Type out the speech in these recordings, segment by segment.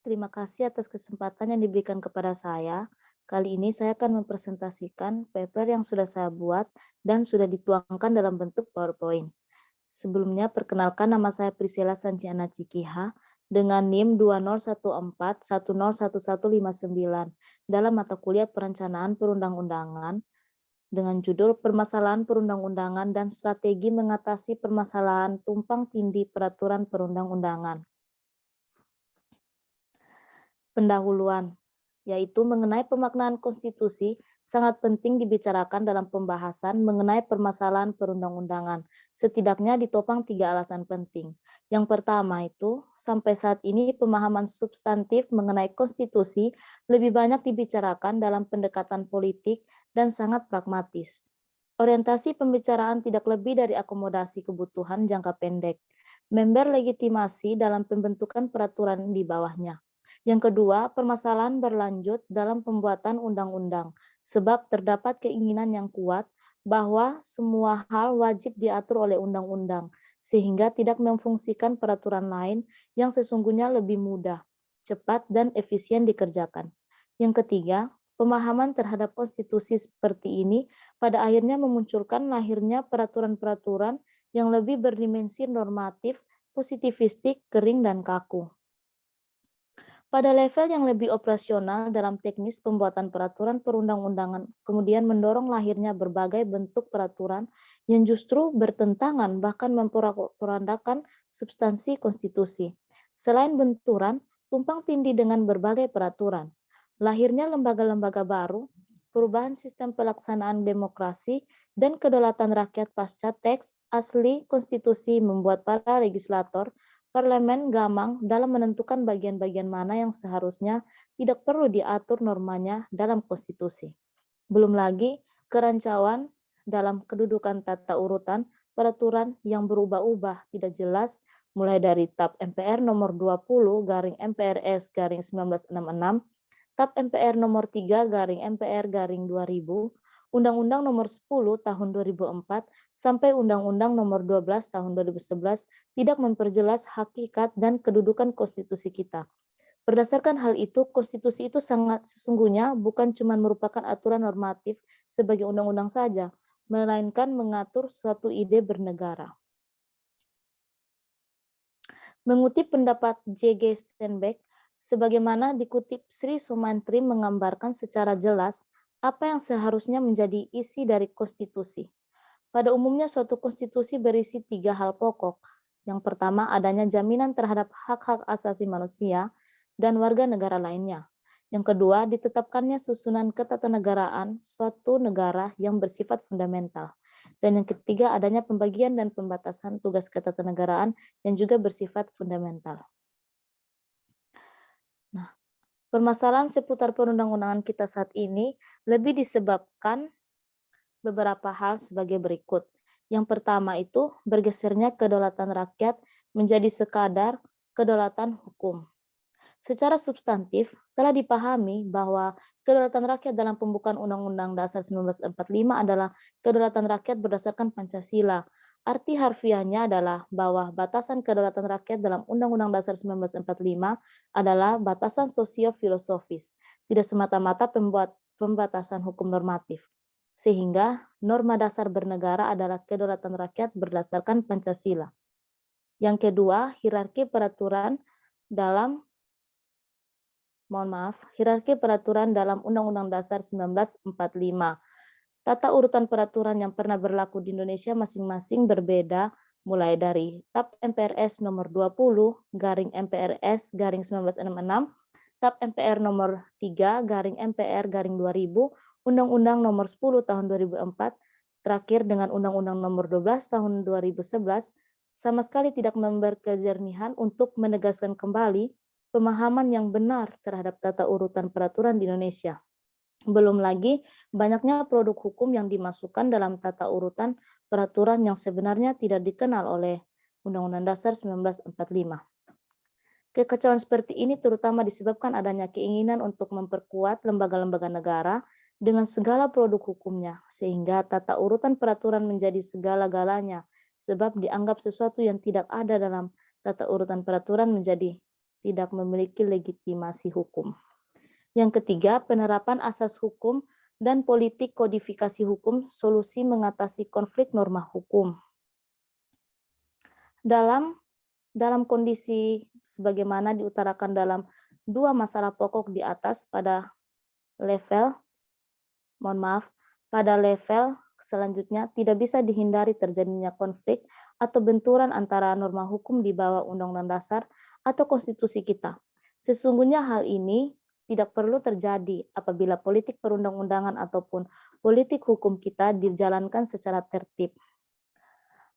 terima kasih atas kesempatan yang diberikan kepada saya. Kali ini saya akan mempresentasikan paper yang sudah saya buat dan sudah dituangkan dalam bentuk PowerPoint. Sebelumnya, perkenalkan nama saya Priscilla Sanciana Cikiha dengan NIM 2014101159 dalam mata kuliah Perencanaan Perundang-undangan dengan judul Permasalahan Perundang-undangan dan Strategi Mengatasi Permasalahan Tumpang Tindih Peraturan Perundang-undangan. Pendahuluan, yaitu mengenai pemaknaan konstitusi, sangat penting dibicarakan dalam pembahasan mengenai permasalahan perundang-undangan. Setidaknya ditopang 3 alasan penting. Yang pertama itu, sampai saat ini pemahaman substantif mengenai konstitusi lebih banyak dibicarakan dalam pendekatan politik dan sangat pragmatis. Orientasi pembicaraan tidak lebih dari akomodasi kebutuhan jangka pendek, member legitimasi dalam pembentukan peraturan di bawahnya. Yang kedua, permasalahan berlanjut dalam pembuatan undang-undang, sebab terdapat keinginan yang kuat bahwa semua hal wajib diatur oleh undang-undang, sehingga tidak memfungsikan peraturan lain yang sesungguhnya lebih mudah, cepat, dan efisien dikerjakan. Yang ketiga, pemahaman terhadap konstitusi seperti ini pada akhirnya memunculkan lahirnya peraturan-peraturan yang lebih berdimensi normatif, positivistik, kering, dan kaku. Pada level yang lebih operasional dalam teknis pembuatan peraturan perundang-undangan, kemudian mendorong lahirnya berbagai bentuk peraturan yang justru bertentangan bahkan memporak-porandakan substansi konstitusi. Selain benturan, tumpang tindih dengan berbagai peraturan. Lahirnya lembaga-lembaga baru, perubahan sistem pelaksanaan demokrasi, dan kedaulatan rakyat pasca teks asli konstitusi membuat para legislator Parlemen gamang dalam menentukan bagian-bagian mana yang seharusnya tidak perlu diatur normanya dalam konstitusi. Belum lagi kerancauan dalam kedudukan tata urutan peraturan yang berubah-ubah tidak jelas mulai dari TAP MPR nomor 20 garing MPRS garing 1966, TAP MPR nomor 3 garing MPR garing 2000, Undang-Undang nomor 10 tahun 2004 sampai Undang-Undang nomor 12 tahun 2011 tidak memperjelas hakikat dan kedudukan konstitusi kita. Berdasarkan hal itu, konstitusi itu sangat sesungguhnya bukan cuma merupakan aturan normatif sebagai undang-undang saja, melainkan mengatur suatu ide bernegara. Mengutip pendapat J.G. Steinbeck, sebagaimana dikutip Sri Sumantri menggambarkan secara jelas apa yang seharusnya menjadi isi dari konstitusi. Pada umumnya suatu konstitusi berisi 3 hal pokok. Yang pertama, adanya jaminan terhadap hak-hak asasi manusia dan warga negara lainnya. Yang kedua, ditetapkannya susunan ketatanegaraan suatu negara yang bersifat fundamental. Dan yang ketiga, adanya pembagian dan pembatasan tugas ketatanegaraan yang juga bersifat fundamental. Nah, permasalahan seputar perundang-undangan kita saat ini lebih disebabkan beberapa hal sebagai berikut. Yang pertama itu bergesernya kedaulatan rakyat menjadi sekadar kedaulatan hukum. Secara substantif, telah dipahami bahwa kedaulatan rakyat dalam pembukaan Undang-Undang Dasar 1945 adalah kedaulatan rakyat berdasarkan Pancasila. Arti harfiahnya adalah bahwa batasan kedaulatan rakyat dalam Undang-Undang Dasar 1945 adalah batasan sosio-filosofis, tidak semata-mata pembatasan hukum normatif. Sehingga norma dasar bernegara adalah kedaulatan rakyat berdasarkan Pancasila. Yang kedua, hierarki peraturan dalam hierarki peraturan dalam Undang-Undang Dasar 1945. Tata urutan peraturan yang pernah berlaku di Indonesia masing-masing berbeda, mulai dari TAP MPRS nomor 20 garing MPRS garing 1966, TAP MPR nomor 3 garing MPR garing 2000, Undang-Undang nomor 10 tahun 2004, terakhir dengan Undang-Undang nomor 12 tahun 2011, sama sekali tidak memberi kejernihan untuk menegaskan kembali pemahaman yang benar terhadap tata urutan peraturan di Indonesia. Belum lagi banyaknya produk hukum yang dimasukkan dalam tata urutan peraturan yang sebenarnya tidak dikenal oleh Undang-Undang Dasar 1945. Kekacauan seperti ini terutama disebabkan adanya keinginan untuk memperkuat lembaga-lembaga negara dengan segala produk hukumnya, sehingga tata urutan peraturan menjadi segala-galanya, sebab dianggap sesuatu yang tidak ada dalam tata urutan peraturan menjadi tidak memiliki legitimasi hukum. Yang ketiga, penerapan asas hukum dan politik kodifikasi hukum, solusi mengatasi konflik norma hukum. Dalam kondisi sebagaimana diutarakan dalam dua masalah pokok di atas pada level selanjutnya tidak bisa dihindari terjadinya konflik atau benturan antara norma hukum di bawah Undang-Undang Dasar atau konstitusi kita. Sesungguhnya hal ini tidak perlu terjadi apabila politik perundang-undangan ataupun politik hukum kita dijalankan secara tertib.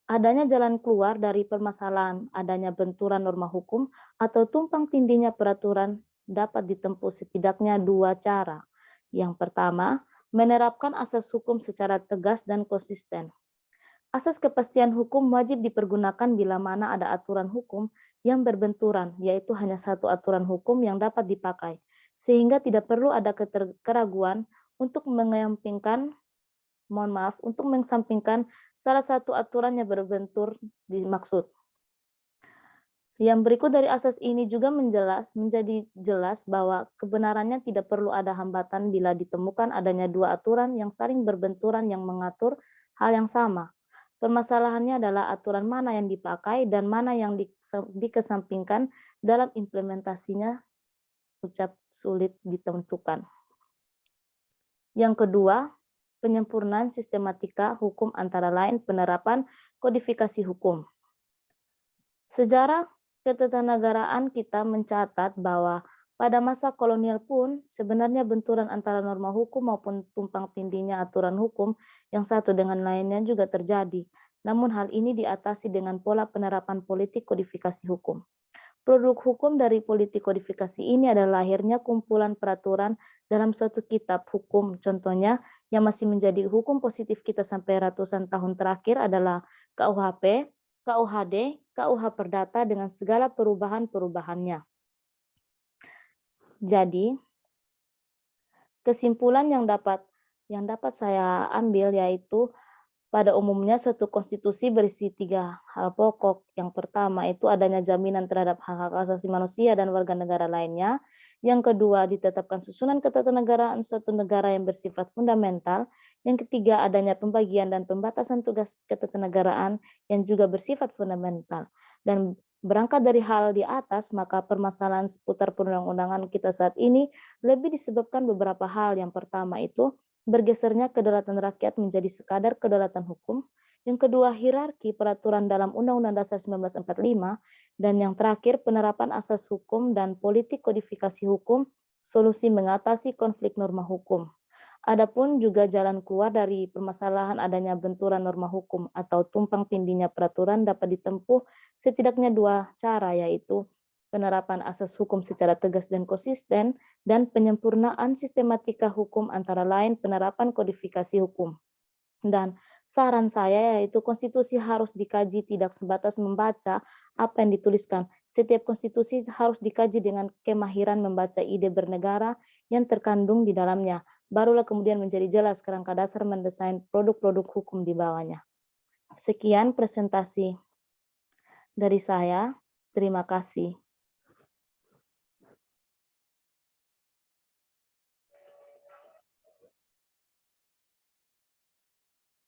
Adanya jalan keluar dari permasalahan adanya benturan norma hukum atau tumpang tindihnya peraturan dapat ditempuh setidaknya dua cara. Yang pertama, menerapkan asas hukum secara tegas dan konsisten. Asas kepastian hukum wajib dipergunakan bila mana ada aturan hukum yang berbenturan, yaitu hanya satu aturan hukum yang dapat dipakai, sehingga tidak perlu ada keraguan untuk mengesampingkan salah satu aturan yang berbentur dimaksud. Yang berikut dari asas ini juga menjadi jelas bahwa kebenarannya tidak perlu ada hambatan bila ditemukan adanya dua aturan yang saling berbenturan yang mengatur hal yang sama. Permasalahannya adalah aturan mana yang dipakai dan mana yang dikesampingkan dalam implementasinya sulit ditentukan. Yang kedua, penyempurnaan sistematika hukum antara lain penerapan kodifikasi hukum. Sejarah ketatanegaraan kita mencatat bahwa pada masa kolonial pun sebenarnya benturan antara norma hukum maupun tumpang tindihnya aturan hukum yang satu dengan lainnya juga terjadi. Namun hal ini diatasi dengan pola penerapan politik kodifikasi hukum. Produk hukum dari politik kodifikasi ini adalah lahirnya kumpulan peraturan dalam suatu kitab hukum. Contohnya yang masih menjadi hukum positif kita sampai ratusan tahun terakhir adalah KUHP, KUHD, KUH Perdata dengan segala perubahan-perubahannya. Jadi, kesimpulan yang dapat saya ambil yaitu pada umumnya suatu konstitusi berisi 3 hal pokok. Yang pertama itu adanya jaminan terhadap hak-hak asasi manusia dan warga negara lainnya. Yang kedua, ditetapkan susunan ketatanegaraan suatu negara yang bersifat fundamental. Yang ketiga, adanya pembagian dan pembatasan tugas ketatanegaraan yang juga bersifat fundamental. Dan berangkat dari hal di atas, maka permasalahan seputar perundang-undangan kita saat ini lebih disebabkan beberapa hal. Yang pertama itu bergesernya kedaulatan rakyat menjadi sekadar kedaulatan hukum. Yang kedua, hierarki peraturan dalam Undang-Undang Dasar 1945. Dan yang terakhir, penerapan asas hukum dan politik kodifikasi hukum, solusi mengatasi konflik norma hukum. Adapun juga jalan keluar dari permasalahan adanya benturan norma hukum atau tumpang tindihnya peraturan dapat ditempuh setidaknya dua cara, yaitu penerapan asas hukum secara tegas dan konsisten, dan penyempurnaan sistematika hukum antara lain penerapan kodifikasi hukum. Dan saran saya yaitu konstitusi harus dikaji tidak sebatas membaca apa yang dituliskan. Setiap konstitusi harus dikaji dengan kemahiran membaca ide bernegara yang terkandung di dalamnya. Barulah kemudian menjadi jelas kerangka dasar mendesain produk-produk hukum di bawahnya. Sekian presentasi dari saya. Terima kasih.